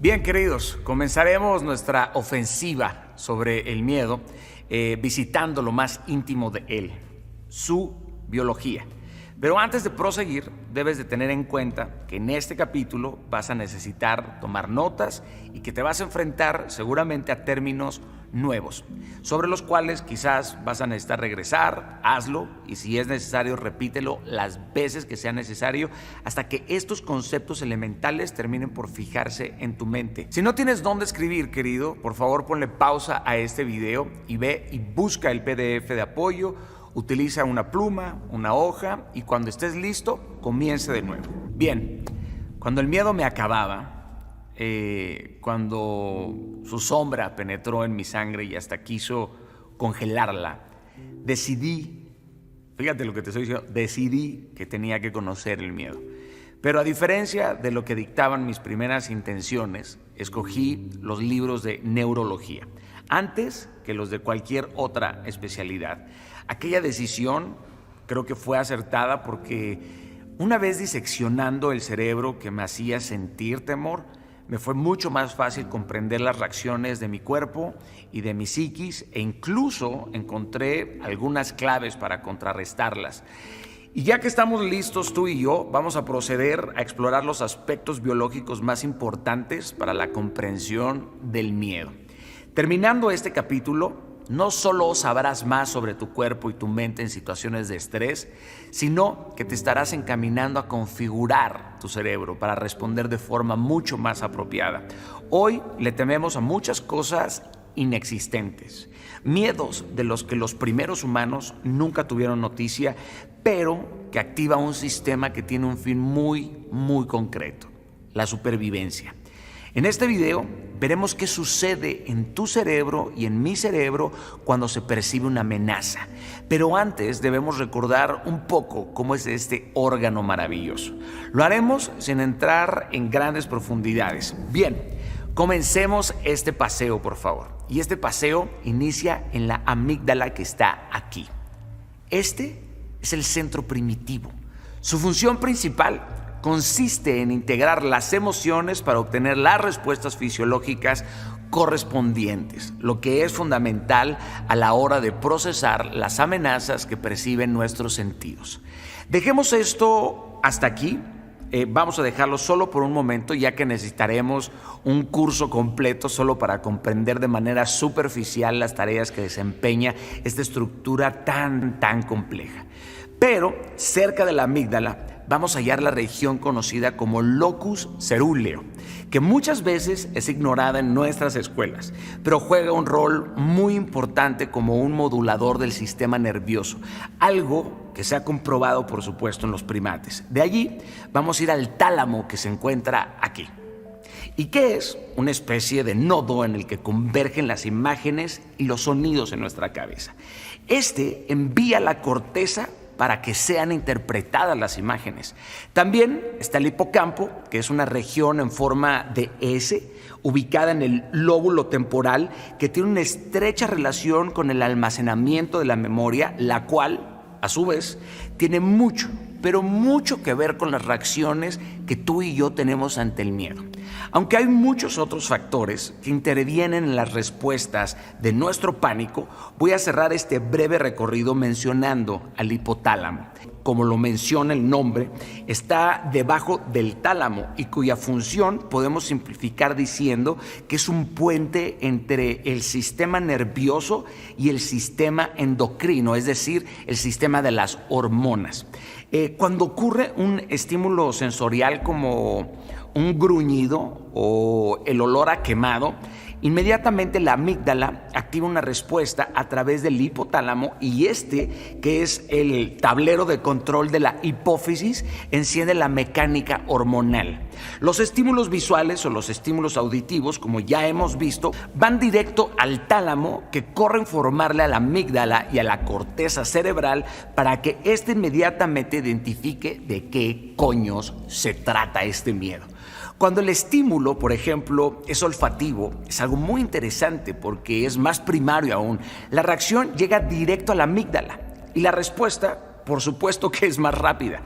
Bien, queridos, comenzaremos nuestra ofensiva sobre el miedo visitando lo más íntimo de él, su biología. Pero antes de proseguir, debes de tener en cuenta que en este capítulo vas a necesitar tomar notas y que te vas a enfrentar seguramente a términos nuevos, sobre los cuales quizás vas a necesitar regresar. Hazlo y si es necesario repítelo las veces que sea necesario hasta que estos conceptos elementales terminen por fijarse en tu mente. Si no tienes dónde escribir, querido, por favor ponle pausa a este video y ve y busca el PDF de apoyo. Utiliza una pluma, una hoja y cuando estés listo, comience de nuevo. Bien, cuando el miedo me acababa, cuando su sombra penetró en mi sangre y hasta quiso congelarla, fíjate lo que te estoy diciendo, decidí que tenía que conocer el miedo. Pero a diferencia de lo que dictaban mis primeras intenciones, escogí los libros de neurología, antes que los de cualquier otra especialidad. Aquella decisión creo que fue acertada porque una vez diseccionando el cerebro que me hacía sentir temor, me fue mucho más fácil comprender las reacciones de mi cuerpo y de mi psiquis e incluso encontré algunas claves para contrarrestarlas. Y ya que estamos listos tú y yo, vamos a proceder a explorar los aspectos biológicos más importantes para la comprensión del miedo. Terminando este capítulo, no solo sabrás más sobre tu cuerpo y tu mente en situaciones de estrés, sino que te estarás encaminando a configurar tu cerebro para responder de forma mucho más apropiada. Hoy le tememos a muchas cosas inexistentes, miedos de los que los primeros humanos nunca tuvieron noticia, pero que activa un sistema que tiene un fin muy concreto: la supervivencia. En este video veremos qué sucede en tu cerebro y en mi cerebro cuando se percibe una amenaza. Pero antes debemos recordar un poco cómo es este órgano maravilloso. Lo haremos sin entrar en grandes profundidades. Bien, comencemos este paseo, por favor. Y este paseo inicia en la amígdala que está aquí. Este es el centro primitivo. Su función principal consiste en integrar las emociones para obtener las respuestas fisiológicas correspondientes, lo que es fundamental a la hora de procesar las amenazas que perciben nuestros sentidos. Dejemos esto hasta aquí. Vamos a dejarlo solo por un momento, ya que necesitaremos un curso completo solo para comprender de manera superficial las tareas que desempeña esta estructura tan compleja. Pero cerca de la amígdala vamos a hallar la región conocida como locus cerúleo, que muchas veces es ignorada en nuestras escuelas, pero juega un rol muy importante como un modulador del sistema nervioso, algo que se ha comprobado, por supuesto, en los primates. De allí vamos a ir al tálamo, que se encuentra aquí, y que es una especie de nodo en el que convergen las imágenes y los sonidos en nuestra cabeza. Este envía la corteza para que sean interpretadas las imágenes. También está el hipocampo, que es una región en forma de S, ubicada en el lóbulo temporal, que tiene una estrecha relación con el almacenamiento de la memoria, la cual, a su vez, tiene mucho que ver con las reacciones que tú y yo tenemos ante el miedo. Aunque hay muchos otros factores que intervienen en las respuestas de nuestro pánico, voy a cerrar este breve recorrido mencionando al hipotálamo. Como lo menciona el nombre, está debajo del tálamo y cuya función podemos simplificar diciendo que es un puente entre el sistema nervioso y el sistema endocrino, es decir, el sistema de las hormonas. Cuando ocurre un estímulo sensorial como un gruñido o el olor a quemado, inmediatamente la amígdala activa una respuesta a través del hipotálamo y que es el tablero de control de la hipófisis, enciende la mecánica hormonal. Los estímulos visuales o los estímulos auditivos, como ya hemos visto, van directo al tálamo, que corre a informarle a la amígdala y a la corteza cerebral para que éste inmediatamente identifique de qué coños se trata este miedo. Cuando el estímulo, por ejemplo, es olfativo, es algo muy interesante porque es más primario aún. La reacción llega directo a la amígdala y la respuesta, por supuesto, que es más rápida.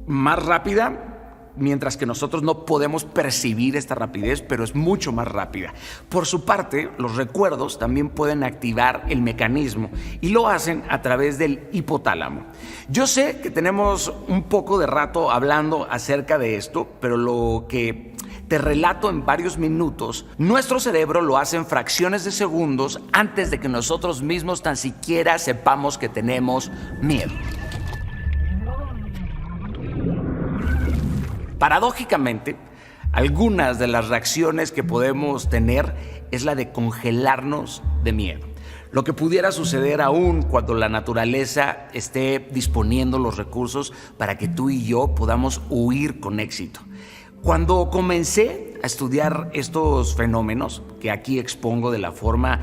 Más rápida mientras que nosotros no podemos percibir esta rapidez, pero es mucho más rápida. Por su parte, los recuerdos también pueden activar el mecanismo y lo hacen a través del hipotálamo. Yo sé que tenemos un poco de rato hablando acerca de esto, pero lo que te relato en varios minutos, nuestro cerebro lo hace en fracciones de segundos antes de que nosotros mismos tan siquiera sepamos que tenemos miedo. Paradójicamente, algunas de las reacciones que podemos tener es la de congelarnos de miedo. Lo que pudiera suceder aún cuando la naturaleza esté disponiendo los recursos para que tú y yo podamos huir con éxito. Cuando comencé a estudiar estos fenómenos, que aquí expongo de la forma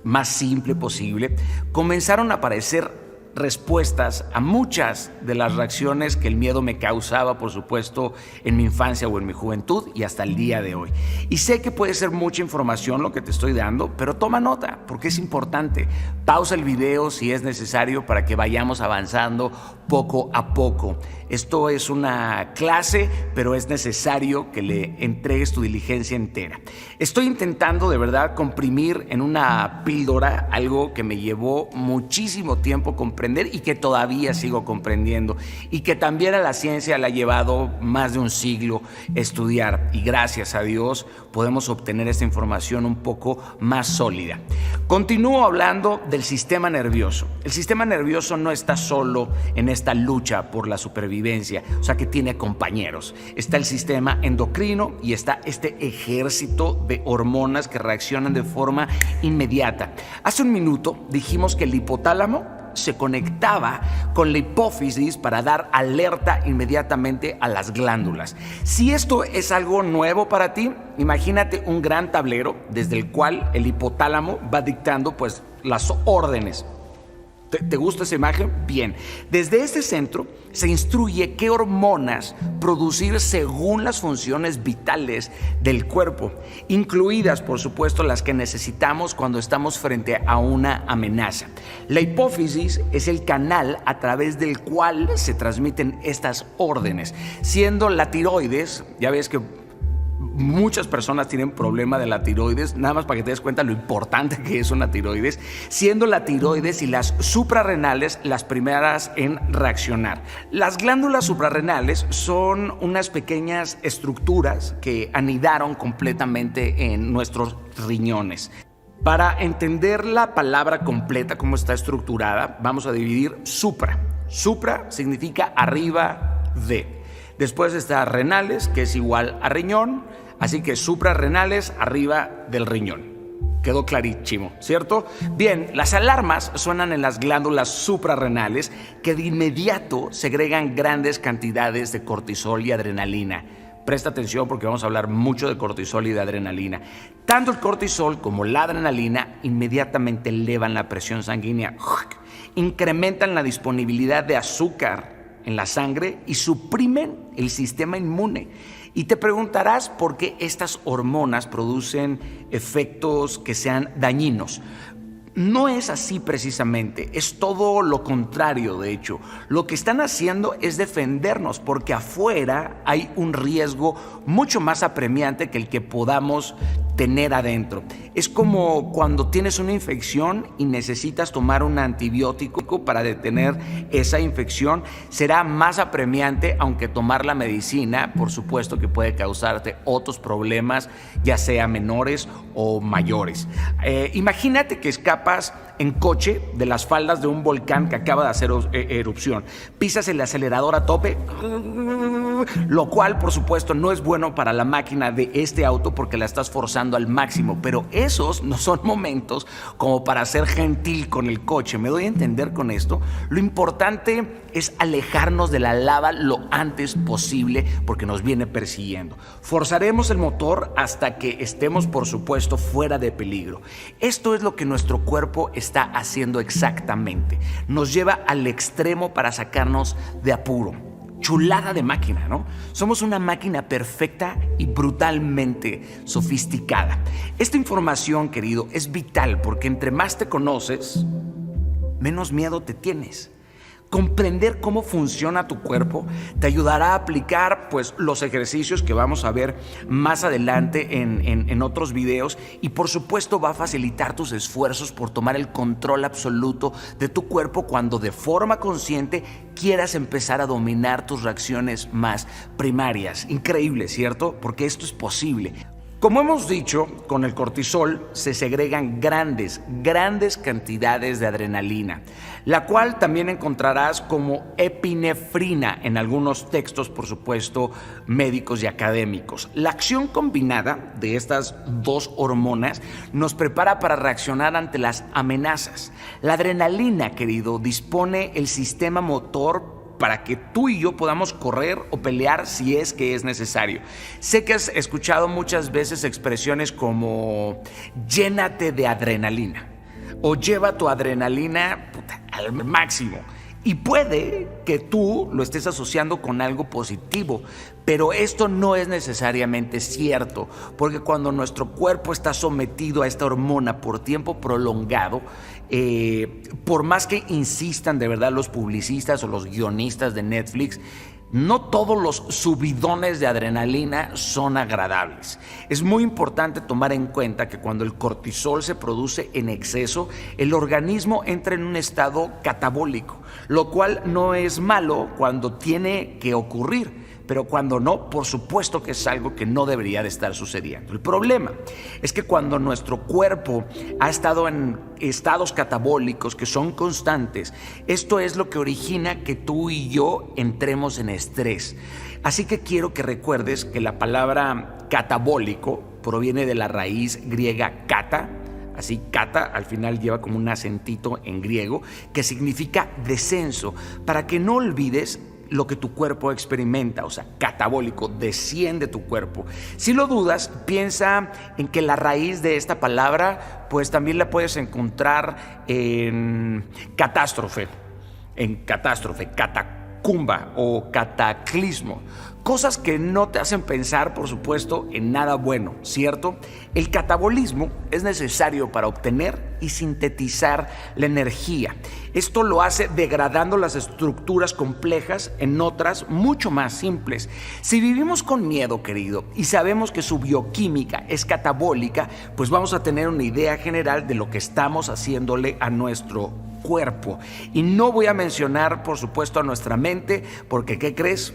más simple posible, comenzaron a aparecer respuestas a muchas de las reacciones que el miedo me causaba, por supuesto, en mi infancia o en mi juventud y hasta el día de hoy. Y sé que puede ser mucha información lo que te estoy dando, pero toma nota porque es importante. Pausa el video si es necesario para que vayamos avanzando poco a poco. Esto es una clase, pero es necesario que le entregues tu diligencia entera. Estoy intentando de verdad comprimir en una píldora algo que me llevó muchísimo tiempo comprender y que todavía sigo comprendiendo y que también a la ciencia le ha llevado más de un siglo estudiar, y gracias a Dios podemos obtener esta información un poco más sólida. Continúo hablando del sistema nervioso. El sistema nervioso no está solo en esta lucha por la supervivencia, o sea que tiene compañeros. Está el sistema endocrino y está este ejército de hormonas que reaccionan de forma inmediata. Hace un minuto dijimos que el hipotálamo se conectaba con la hipófisis para dar alerta inmediatamente a las glándulas. Si esto es algo nuevo para ti, imagínate un gran tablero desde el cual el hipotálamo va dictando pues las órdenes. ¿Te gusta esa imagen? Bien. Desde este centro se instruye qué hormonas producir según las funciones vitales del cuerpo, incluidas, por supuesto, las que necesitamos cuando estamos frente a una amenaza. La hipófisis es el canal a través del cual se transmiten estas órdenes, siendo la tiroides, ya ves que muchas personas tienen problema de la tiroides, nada más para que te des cuenta lo importante que es una tiroides, siendo la tiroides y las suprarrenales las primeras en reaccionar. Las glándulas suprarrenales son unas pequeñas estructuras que anidaron completamente en nuestros riñones. Para entender la palabra completa, cómo está estructurada, vamos a dividir supra. Supra significa arriba de. Después está renales, que es igual a riñón, así que suprarrenales arriba del riñón. Quedó clarísimo, ¿cierto? Bien, las alarmas suenan en las glándulas suprarrenales que de inmediato segregan grandes cantidades de cortisol y adrenalina. Presta atención porque vamos a hablar mucho de cortisol y de adrenalina. Tanto el cortisol como la adrenalina inmediatamente elevan la presión sanguínea, incrementan la disponibilidad de azúcar en la sangre y suprimen el sistema inmune. Y te preguntarás por qué estas hormonas producen efectos que sean dañinos. No es así precisamente, es todo lo contrario. De hecho, lo que están haciendo es defendernos porque afuera hay un riesgo mucho más apremiante que el que podamos tener adentro. Es como cuando tienes una infección y necesitas tomar un antibiótico para detener esa infección. Será más apremiante, aunque tomar la medicina, por supuesto que puede causarte otros problemas, ya sea menores o mayores. Imagínate que escapas en coche de las faldas de un volcán que acaba de hacer erupción. Pisas el acelerador a tope, lo cual, por supuesto, no es bueno para la máquina de este auto porque la estás forzando al máximo, pero esos no son momentos como para ser gentil con el coche. ¿Me doy a entender con esto? Lo importante es alejarnos de la lava lo antes posible porque nos viene persiguiendo. Forzaremos el motor hasta que estemos, por supuesto, fuera de peligro. Esto es lo que nuestro cuerpo está haciendo exactamente. Nos lleva al extremo para sacarnos de apuro. Chulada de máquina, ¿no? Somos una máquina perfecta y brutalmente sofisticada. Esta información, querido, es vital porque entre más te conoces, menos miedo te tienes. Comprender cómo funciona tu cuerpo te ayudará a aplicar pues, los ejercicios que vamos a ver más adelante en otros videos, y por supuesto va a facilitar tus esfuerzos por tomar el control absoluto de tu cuerpo cuando de forma consciente quieras empezar a dominar tus reacciones más primarias. Increíble, ¿cierto? Porque esto es posible. Como hemos dicho, con el cortisol se segregan grandes cantidades de adrenalina, la cual también encontrarás como epinefrina en algunos textos, por supuesto, médicos y académicos. La acción combinada de estas dos hormonas nos prepara para reaccionar ante las amenazas. La adrenalina, querido, dispone el sistema motor para que tú y yo podamos correr o pelear si es que es necesario. Sé que has escuchado muchas veces expresiones como llénate de adrenalina o lleva tu adrenalina al máximo. Y puede que tú lo estés asociando con algo positivo, pero esto no es necesariamente cierto, porque cuando nuestro cuerpo está sometido a esta hormona por tiempo prolongado, por más que insistan de verdad los publicistas o los guionistas de Netflix, no todos los subidones de adrenalina son agradables. Es muy importante tomar en cuenta que cuando el cortisol se produce en exceso, el organismo entra en un estado catabólico, lo cual no es malo cuando tiene que ocurrir, pero cuando no, por supuesto que es algo que no debería de estar sucediendo. El problema es que cuando nuestro cuerpo ha estado en estados catabólicos que son constantes, esto es lo que origina que tú y yo entremos en estrés. Así que quiero que recuerdes que la palabra catabólico proviene de la raíz griega kata. Así, kata al final lleva como un acentito en griego que significa descenso, para que no olvides lo que tu cuerpo experimenta, o sea, catabólico, desciende tu cuerpo. Si lo dudas, piensa en que la raíz de esta palabra, pues también la puedes encontrar en catástrofe, catacumba o cataclismo. Cosas que no te hacen pensar, por supuesto, en nada bueno, ¿cierto? El catabolismo es necesario para obtener y sintetizar la energía. Esto lo hace degradando las estructuras complejas en otras mucho más simples. Si vivimos con miedo, querido, y sabemos que su bioquímica es catabólica, pues vamos a tener una idea general de lo que estamos haciéndole a nuestro cuerpo. Y no voy a mencionar, por supuesto, a nuestra mente, porque ¿qué crees?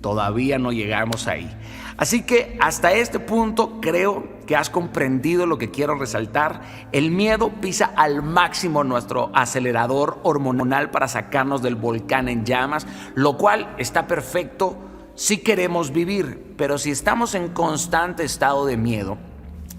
Todavía no llegamos ahí. Así que hasta este punto creo que has comprendido lo que quiero resaltar. El miedo pisa al máximo nuestro acelerador hormonal para sacarnos del volcán en llamas, lo cual está perfecto si queremos vivir, pero si estamos en constante estado de miedo,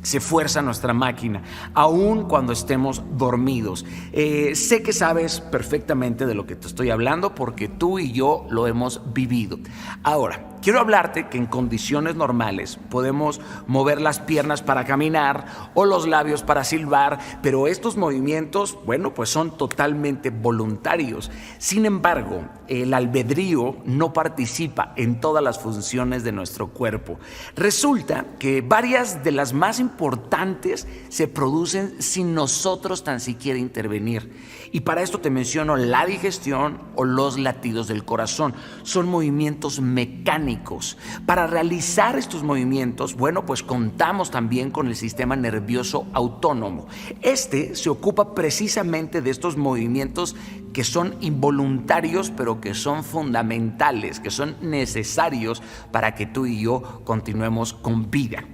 se fuerza nuestra máquina, aun cuando estemos dormidos. Sé que sabes perfectamente de lo que te estoy hablando porque tú y yo lo hemos vivido. Ahora, quiero hablarte que en condiciones normales podemos mover las piernas para caminar o los labios para silbar, pero estos movimientos, bueno, pues son totalmente voluntarios. Sin embargo, el albedrío no participa en todas las funciones de nuestro cuerpo. Resulta que varias de las más importantes se producen sin nosotros tan siquiera intervenir. Y para esto te menciono la digestión o los latidos del corazón. Son movimientos mecánicos. Para realizar estos movimientos, bueno, pues contamos también con el sistema nervioso autónomo. Este se ocupa precisamente de estos movimientos que son involuntarios, pero que son fundamentales, que son necesarios para que tú y yo continuemos con vida.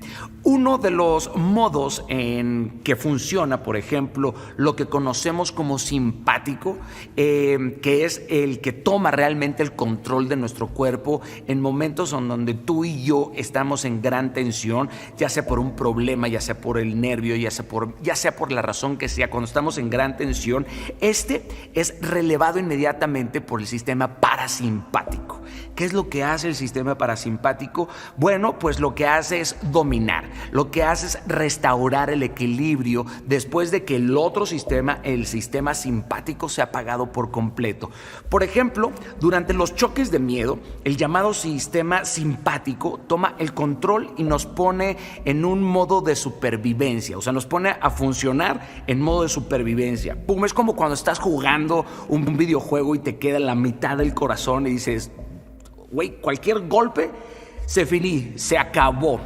Uno de los modos en que funciona, por ejemplo, lo que conocemos como simpático, que es el que toma realmente el control de nuestro cuerpo en momentos en donde tú y yo estamos en gran tensión, ya sea por un problema, ya sea por el nervio, ya sea por la razón que sea. Cuando estamos en gran tensión, este es relevado inmediatamente por el sistema parasimpático. ¿Qué es lo que hace el sistema parasimpático? Bueno, pues lo que hace es dominar. lo que hace es restaurar el equilibrio después de que el otro sistema, el sistema simpático, se ha apagado por completo. Por ejemplo, durante los choques de miedo, el llamado sistema simpático toma el control y nos pone en un modo de supervivencia, o sea, nos pone a funcionar en modo de supervivencia. Pum, es como cuando estás jugando un videojuego y te queda la mitad del corazón y dices, güey, cualquier golpe se acabó.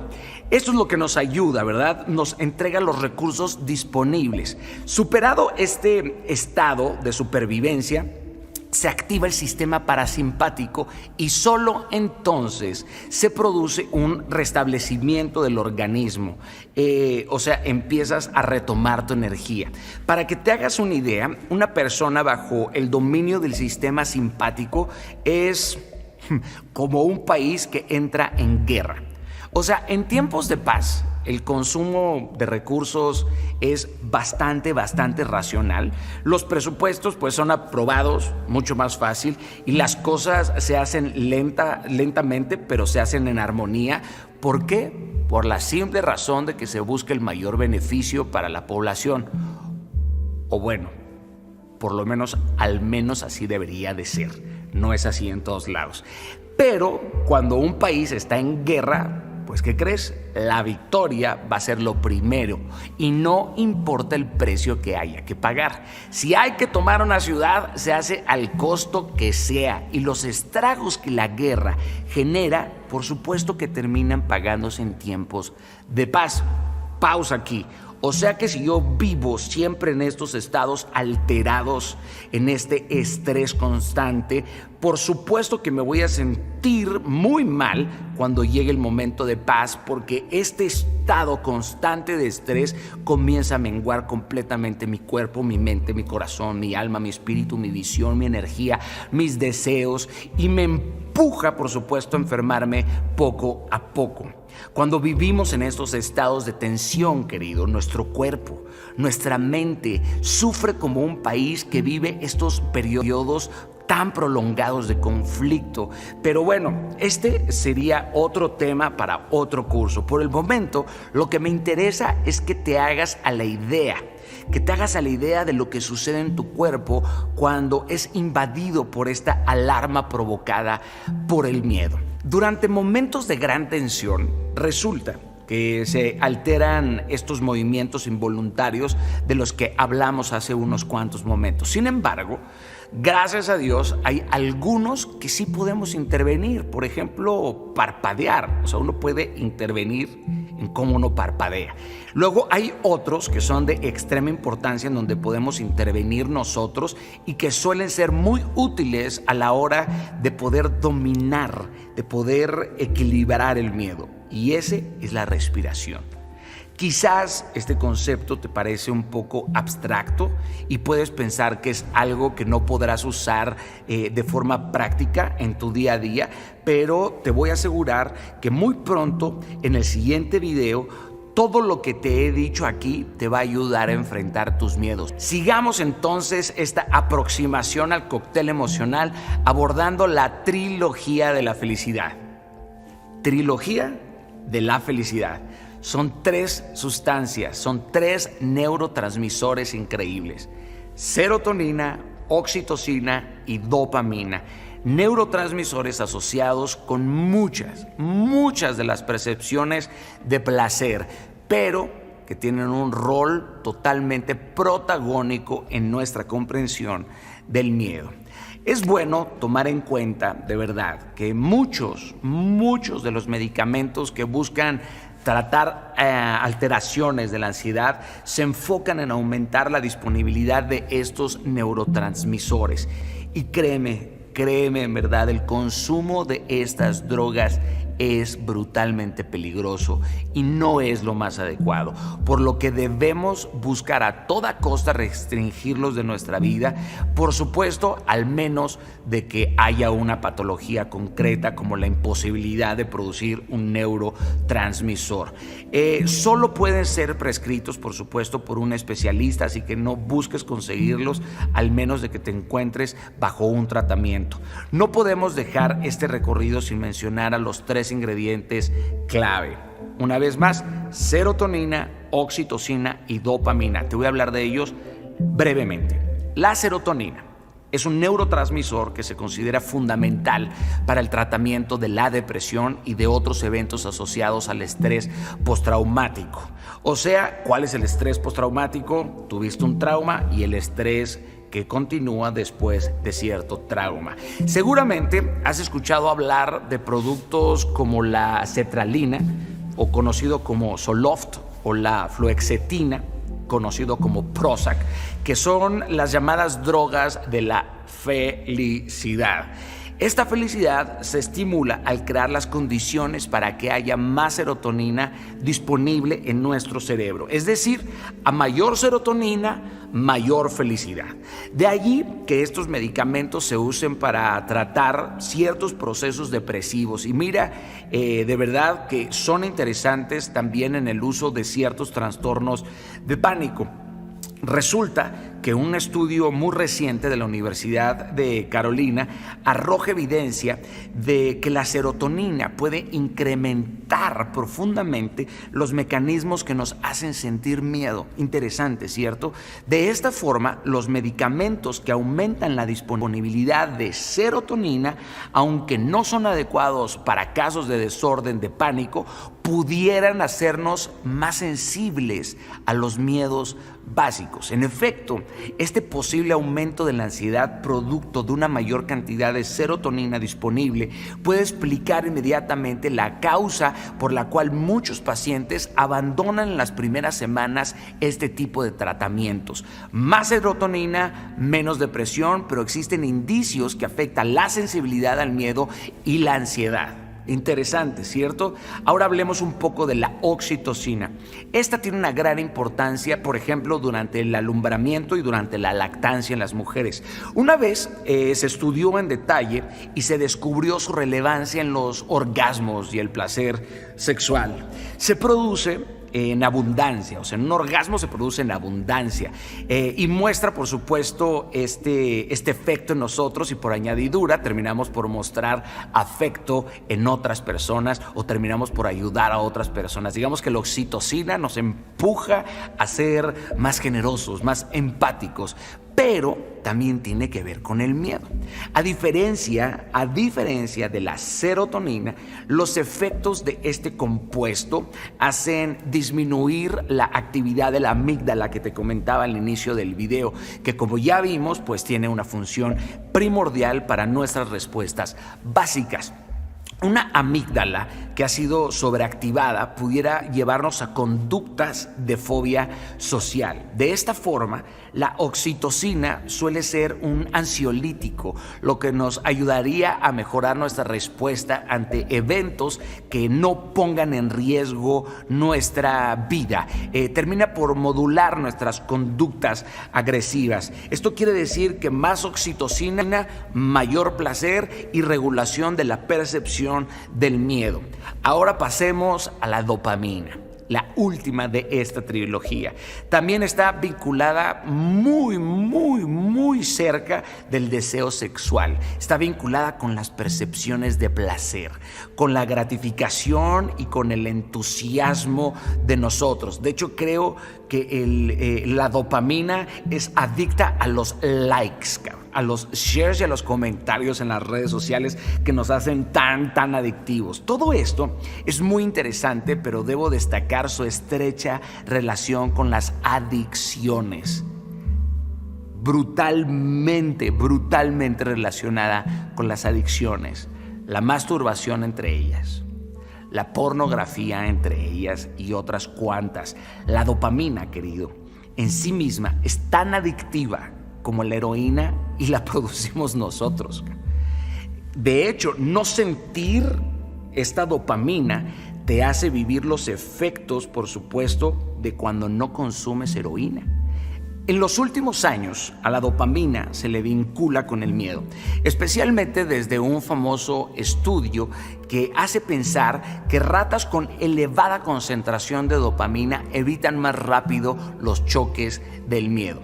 Esto es lo que nos ayuda, ¿verdad? Nos entrega los recursos disponibles. Superado este estado de supervivencia, se activa el sistema parasimpático y solo entonces se produce un restablecimiento del organismo. O sea, empiezas a retomar tu energía. Para que te hagas una idea, una persona bajo el dominio del sistema simpático es como un país que entra en guerra. O sea, en tiempos de paz, el consumo de recursos es bastante racional. Los presupuestos pues son aprobados mucho más fácil y las cosas se hacen lentamente, pero se hacen en armonía. ¿Por qué? Por la simple razón de que se busca el mayor beneficio para la población. O bueno, por lo menos, al menos así debería de ser. No es así en todos lados. Pero cuando un país está en guerra, pues ¿qué crees? La victoria va a ser lo primero y no importa el precio que haya que pagar. Si hay que tomar una ciudad, se hace al costo que sea, y los estragos que la guerra genera, por supuesto que terminan pagándose en tiempos de paz. Pausa aquí. O sea que si yo vivo siempre en estos estados alterados, en este estrés constante, por supuesto que me voy a sentir muy mal cuando llegue el momento de paz, porque este estado constante de estrés comienza a menguar completamente mi cuerpo, mi mente, mi corazón, mi alma, mi espíritu, mi visión, mi energía, mis deseos, y me empuja, por supuesto, a enfermarme poco a poco. Cuando vivimos en estos estados de tensión, querido, nuestro cuerpo, nuestra mente sufre como un país que vive estos periodos tan prolongados de conflicto. Pero bueno, este sería otro tema para otro curso. Por el momento, lo que me interesa es que te hagas a la idea de lo que sucede en tu cuerpo cuando es invadido por esta alarma provocada por el miedo. Durante momentos de gran tensión, resulta que se alteran estos movimientos involuntarios de los que hablamos hace unos cuantos momentos. Sin embargo, gracias a Dios, hay algunos que sí podemos intervenir. Por ejemplo, parpadear. O sea, uno puede intervenir en cómo uno parpadea. Luego hay otros que son de extrema importancia en donde podemos intervenir nosotros y que suelen ser muy útiles a la hora de poder dominar, de poder equilibrar el miedo. Y ese es la respiración. Quizás este concepto te parece un poco abstracto y puedes pensar que es algo que no podrás usar de forma práctica en tu día a día, pero te voy a asegurar que muy pronto en el siguiente video todo lo que te he dicho aquí te va a ayudar a enfrentar tus miedos. Sigamos entonces esta aproximación al cóctel emocional abordando la trilogía de la felicidad. Trilogía de la felicidad. Son 3 sustancias, son 3 neurotransmisores increíbles: serotonina, oxitocina y dopamina. Neurotransmisores asociados con muchas de las percepciones de placer, pero que tienen un rol totalmente protagónico en nuestra comprensión del miedo. Es bueno tomar en cuenta, de verdad, que muchos de los medicamentos que buscan tratar alteraciones de la ansiedad se enfocan en aumentar la disponibilidad de estos neurotransmisores. Y créeme, en verdad, el consumo de estas drogas es brutalmente peligroso y no es lo más adecuado, por lo que debemos buscar a toda costa restringirlos de nuestra vida, por supuesto, al menos de que haya una patología concreta como la imposibilidad de producir un neurotransmisor. Solo pueden ser prescritos, por supuesto, por un especialista, así que no busques conseguirlos al menos de que te encuentres bajo un tratamiento. No podemos dejar este recorrido sin mencionar a los 3 ingredientes clave: Una vez más, serotonina, oxitocina y dopamina. Te voy a hablar de ellos brevemente. La serotonina es un neurotransmisor que se considera fundamental para el tratamiento de la depresión y de otros eventos asociados al estrés postraumático. O sea, ¿cuál es el estrés postraumático? Tuviste un trauma y el estrés que continúa después de cierto trauma. Seguramente has escuchado hablar de productos como la sertralina, o conocido como Zoloft, o la fluoxetina, conocido como Prozac, que son las llamadas drogas de la felicidad. Esta felicidad se estimula al crear las condiciones para que haya más serotonina disponible en nuestro cerebro. Es decir, a mayor serotonina, mayor felicidad. De allí que estos medicamentos se usen para tratar ciertos procesos depresivos. Y mira, de verdad que son interesantes también en el uso de ciertos trastornos de pánico. Resulta que un estudio muy reciente de la Universidad de Carolina arroja evidencia de que la serotonina puede incrementar profundamente los mecanismos que nos hacen sentir miedo. Interesante, ¿cierto? De esta forma, los medicamentos que aumentan la disponibilidad de serotonina, aunque no son adecuados para casos de desorden de pánico, pudieran hacernos más sensibles a los miedos básicos. En efecto, este posible aumento de la ansiedad producto de una mayor cantidad de serotonina disponible puede explicar inmediatamente la causa por la cual muchos pacientes abandonan en las primeras semanas este tipo de tratamientos. Más serotonina, menos depresión, pero existen indicios que afectan la sensibilidad al miedo y la ansiedad. Interesante, ¿cierto? Ahora hablemos un poco de la oxitocina. Esta tiene una gran importancia, por ejemplo, durante el alumbramiento y durante la lactancia en las mujeres. Una vez se estudió en detalle y se descubrió su relevancia en los orgasmos y el placer sexual. Se produce en abundancia, o sea, un orgasmo se produce en abundancia y muestra, por supuesto, este efecto en nosotros, y por añadidura terminamos por mostrar afecto en otras personas o terminamos por ayudar a otras personas. Digamos que la oxitocina nos empuja a ser más generosos, más empáticos, pero también tiene que ver con el miedo. A diferencia de la serotonina, los efectos de este compuesto hacen disminuir la actividad de la amígdala que te comentaba al inicio del video, que como ya vimos, pues tiene una función primordial para nuestras respuestas básicas. Una amígdala que ha sido sobreactivada pudiera llevarnos a conductas de fobia social. De esta forma, la oxitocina suele ser un ansiolítico, lo que nos ayudaría a mejorar nuestra respuesta ante eventos que no pongan en riesgo nuestra vida. Termina por modular nuestras conductas agresivas. Esto quiere decir que más oxitocina, mayor placer y regulación de la percepción del miedo. Ahora pasemos a la dopamina, la última de esta trilogía. También está vinculada muy cerca del deseo sexual. Está vinculada con las percepciones de placer, con la gratificación y con el entusiasmo de nosotros. De hecho, creo que la dopamina es adicta a los likes, a los shares y a los comentarios en las redes sociales que nos hacen tan adictivos. Todo esto es muy interesante, pero debo destacar su estrecha relación con las adicciones. Brutalmente relacionada con las adicciones. La masturbación entre ellas, la pornografía entre ellas y otras cuantas. La dopamina, querido, en sí misma es tan adictiva como la heroína y la producimos nosotros. De hecho, no sentir esta dopamina te hace vivir los efectos, por supuesto, de cuando no consumes heroína. En los últimos años, a la dopamina se le vincula con el miedo, especialmente desde un famoso estudio que hace pensar que ratas con elevada concentración de dopamina evitan más rápido los choques del miedo.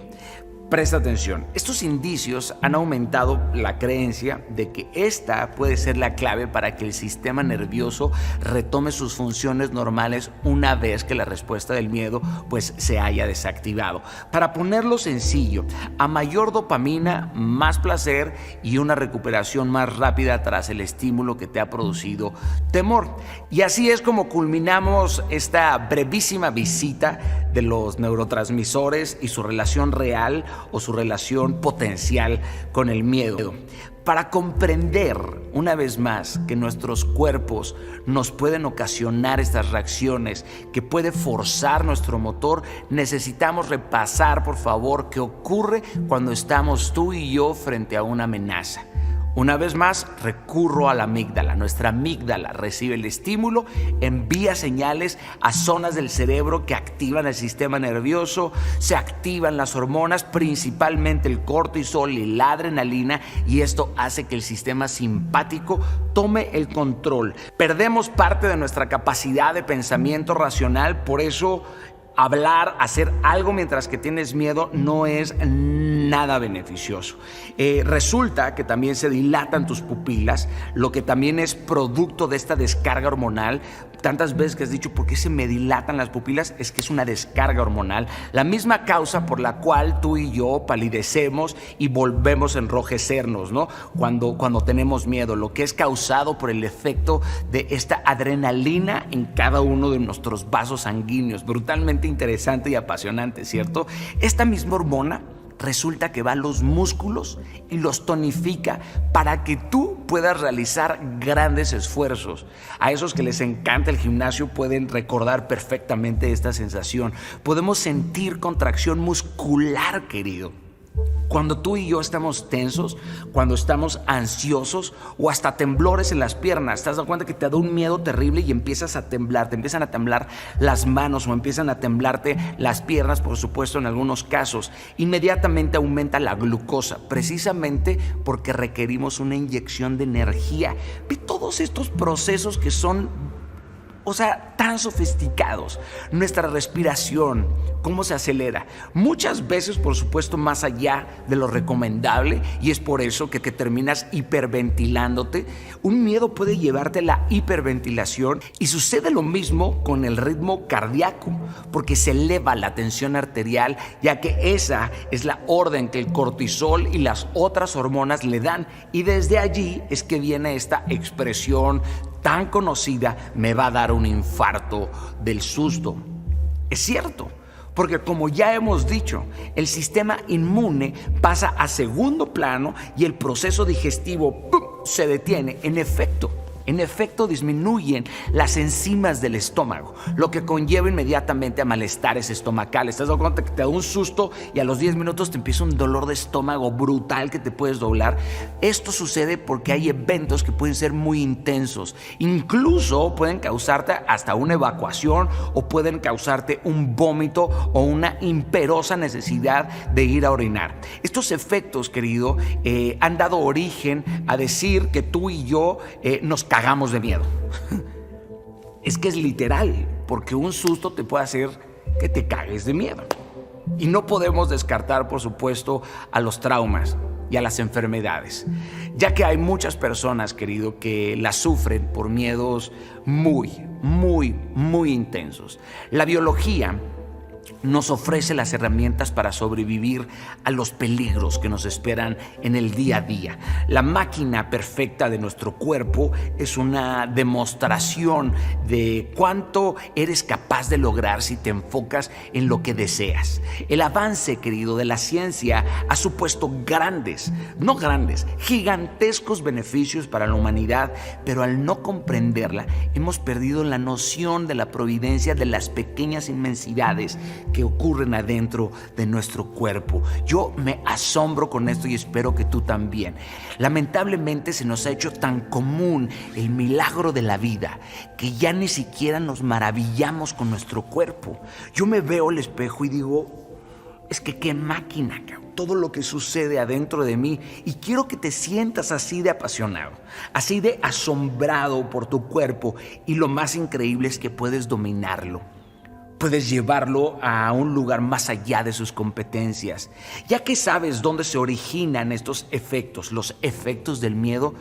Presta atención, estos indicios han aumentado la creencia de que esta puede ser la clave para que el sistema nervioso retome sus funciones normales una vez que la respuesta del miedo pues se haya desactivado. Para ponerlo sencillo, a mayor dopamina, más placer y una recuperación más rápida tras el estímulo que te ha producido temor. Y así es como culminamos esta brevísima visita de los neurotransmisores y su relación real o su relación potencial con el miedo. Para comprender una vez más que nuestros cuerpos nos pueden ocasionar estas reacciones, que puede forzar nuestro motor, necesitamos repasar, por favor, qué ocurre cuando estamos tú y yo frente a una amenaza. Una vez más, recurro a la amígdala. Nuestra amígdala recibe el estímulo, envía señales a zonas del cerebro que activan el sistema nervioso, se activan las hormonas, principalmente el cortisol y la adrenalina, y esto hace que el sistema simpático tome el control. Perdemos parte de nuestra capacidad de pensamiento racional, por eso hablar, hacer algo mientras que tienes miedo no es nada beneficioso. Resulta que también se dilatan tus pupilas, lo que también es producto de esta descarga hormonal. Tantas veces que has dicho, ¿por qué se me dilatan las pupilas? Es que es una descarga hormonal, la misma causa por la cual tú y yo palidecemos y volvemos a enrojecernos, ¿no? Cuando tenemos miedo, lo que es causado por el efecto de esta adrenalina en cada uno de nuestros vasos sanguíneos. Brutalmente interesante y apasionante, ¿cierto? Esta misma hormona resulta que va a los músculos y los tonifica para que tú puedas realizar grandes esfuerzos. A esos que les encanta el gimnasio pueden recordar perfectamente esta sensación. Podemos sentir contracción muscular, querido. Cuando tú y yo estamos tensos, cuando estamos ansiosos o hasta temblores en las piernas, te das cuenta que te da un miedo terrible y empiezas a temblar, te empiezan a temblar las manos o empiezan a temblarte las piernas, por supuesto en algunos casos. Inmediatamente aumenta la glucosa, precisamente porque requerimos una inyección de energía. Ve todos estos procesos que son tan sofisticados. Nuestra respiración, cómo se acelera. Muchas veces, por supuesto, más allá de lo recomendable, y es por eso que terminas hiperventilándote. Un miedo puede llevarte a la hiperventilación y sucede lo mismo con el ritmo cardíaco, porque se eleva la tensión arterial, ya que esa es la orden que el cortisol y las otras hormonas le dan. Y desde allí es que viene esta expresión tan conocida: me va a dar un infarto del susto. Es cierto, porque como ya hemos dicho, el sistema inmune pasa a segundo plano y el proceso digestivo se detiene. En efecto, disminuyen las enzimas del estómago, lo que conlleva inmediatamente a malestares estomacales. ¿Te has dado cuenta que te da un susto y a los 10 minutos te empieza un dolor de estómago brutal que te puedes doblar? Esto sucede porque hay eventos que pueden ser muy intensos. Incluso pueden causarte hasta una evacuación o pueden causarte un vómito o una imperiosa necesidad de ir a orinar. Estos efectos, querido, han dado origen a decir que tú y yo nos cagamos de miedo. Es que es literal, porque un susto te puede hacer que te cagues de miedo. Y no podemos descartar, por supuesto, a los traumas y a las enfermedades, ya que hay muchas personas, querido, que las sufren por miedos muy intensos. La biología nos ofrece las herramientas para sobrevivir a los peligros que nos esperan en el día a día. La máquina perfecta de nuestro cuerpo es una demostración de cuánto eres capaz de lograr si te enfocas en lo que deseas. El avance, querido, de la ciencia ha supuesto gigantescos beneficios para la humanidad, pero al no comprenderla, hemos perdido la noción de la providencia de las pequeñas inmensidades que ocurren adentro de nuestro cuerpo. Yo me asombro con esto y espero que tú también. Lamentablemente se nos ha hecho tan común el milagro de la vida que ya ni siquiera nos maravillamos con nuestro cuerpo. Yo me veo al espejo y digo, es que qué máquina, todo lo que sucede adentro de mí, y quiero que te sientas así de apasionado, así de asombrado por tu cuerpo, y lo más increíble es que puedes dominarlo. puedes llevarlo a un lugar más allá de sus competencias. Ya que sabes dónde se originan estos efectos, los efectos del miedo,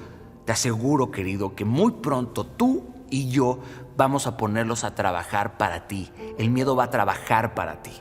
te aseguro, querido, que muy pronto tú y yo vamos a ponerlos a trabajar para ti. El miedo va a trabajar para ti.